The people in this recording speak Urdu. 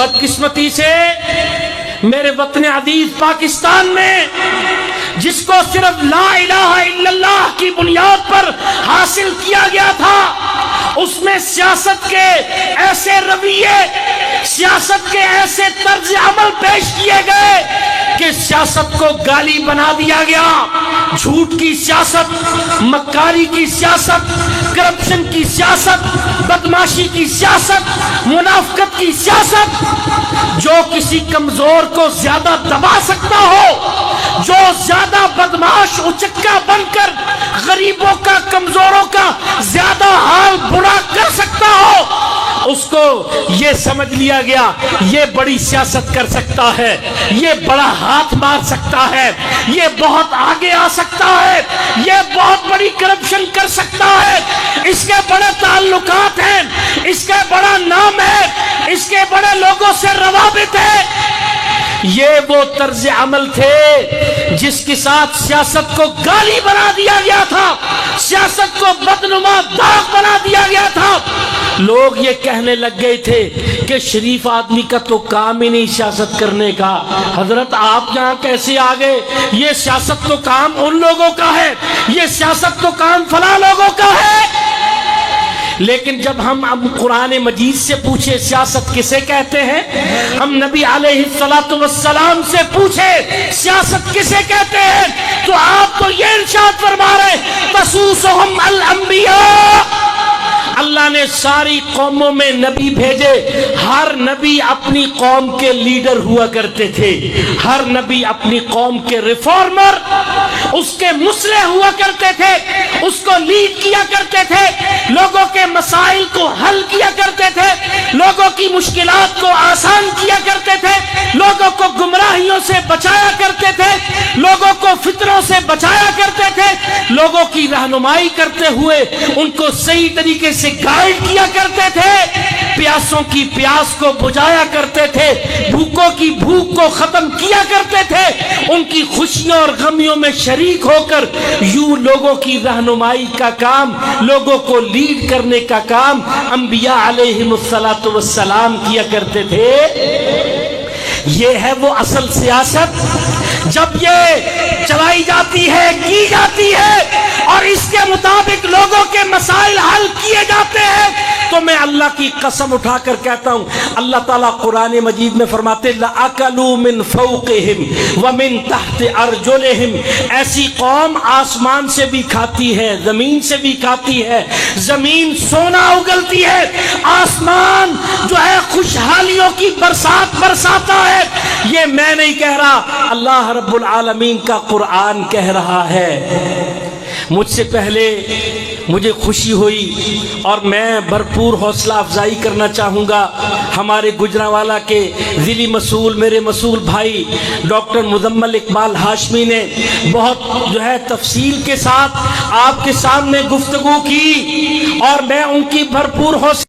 بدقسمتی سے میرے وطن عزیز پاکستان میں جس کو صرف لا الہ الا اللہ کی بنیاد پر حاصل کیا گیا تھا، اس میں سیاست کے ایسے رویے، سیاست کے ایسے طرز عمل پیش کیے گئے کہ سیاست کو گالی بنا دیا گیا۔ جھوٹ کی سیاست، مکاری کی سیاست، کرپشن کی سیاست، بدماشی کی سیاست، منافقت کی سیاست، جو کسی کمزور کو زیادہ دبا سکتا ہو، جو زیادہ بدماش اچکا بن کر غریبوں کا، کمزوروں کا زیادہ حال برا کر سکتا ہو، اس کو یہ سمجھ لیا گیا یہ بڑی سیاست کر سکتا ہے، یہ بڑا ہاتھ مار سکتا ہے، یہ بہت آگے آ سکتا ہے، یہ بہت بڑی کرپشن کر سکتا ہے، اس کے بڑے تعلقات ہیں، اس کا بڑا نام ہے، اس کے بڑے لوگوں سے روابط ہے۔ یہ وہ طرز عمل تھے جس کے ساتھ سیاست کو گالی بنا دیا گیا تھا، سیاست کو بدنما داغ بنا دیا گیا تھا۔ لوگ یہ کہنے لگ گئے تھے کہ شریف آدمی کا تو کام ہی نہیں سیاست کرنے کا، حضرت آپ یہاں کیسے آ گئے؟ یہ سیاست تو کام ان لوگوں کا ہے، یہ سیاست تو کام فلاں لوگوں کا ہے۔ لیکن جب ہم اب قرآن مجید سے پوچھے سیاست کسے کہتے ہیں، ہم نبی علیہ السلام سے پوچھے سیاست کسے کہتے ہیں، تو آپ تو یہ ارشاد فرما رہے تسوسہم الانبیاء، اللہ نے ساری قوموں میں نبی بھیجے، ہر نبی اپنی قوم کے لیڈر ہوا کرتے تھے، ہر نبی اپنی قوم کے ریفارمر، اس کے مصلح ہوا کرتے تھے، اس کو لیڈ کیا کرتے تھے، لوگوں کے مسائل کو حل کیا کرتے تھے، لوگوں کی مشکلات کو آسان کیا کرتے تھے، لوگوں کو گمراہیوں سے بچایا کرتے تھے، لوگوں کو فتنوں سے بچایا کرتے تھے، لوگوں کی رہنمائی کرتے ہوئے ان کو صحیح طریقے سے گائیڈ کیا کرتے تھے، پیاسوں کی پیاس کو بجھایا کرتے تھے، بھوکوں کی بھوک کو ختم کیا کرتے تھے، ان کی خوشیوں اور غمیوں میں شریک ہو کر یوں لوگوں کی رہنمائی کا کام، لوگوں کو لیڈ کرنے کا کام انبیاء علیہم السلام کیا کرتے تھے۔ یہ ہے وہ اصل سیاست، جب یہ چلائی جاتی ہے، کی جاتی ہے اور اس کے مطابق لوگوں کے مسائل حل کیے جاتے ہیں، تو میں اللہ کی قسم اٹھا کر کہتا ہوں، اللہ تعالیٰ قرآن مجید میں فرماتے لَأَكَلُوا مِن فَوْقِهِمْ وَمِن تَحْتِ أَرْجُلِهِمْ، ایسی قوم آسمان سے بھی کھاتی ہے، زمین سے بھی کھاتی ہے، زمین سونا اگلتی ہے، آسمان جو ہے خوشحالیوں کی برسات برساتا ہے۔ یہ میں نہیں کہہ رہا، اللہ رب العالمین کا قرآن کہہ رہا ہے۔ مجھ سے پہلے مجھے خوشی ہوئی اور میں بھرپور حوصلہ افزائی کرنا چاہوں گا ہمارے گجرانوالہ کے ضلعی مسئول، میرے مسئول بھائی ڈاکٹر مزمل اقبال ہاشمی نے بہت جو ہے تفصیل کے ساتھ آپ کے سامنے گفتگو کی، اور میں ان کی بھرپور حوصلہ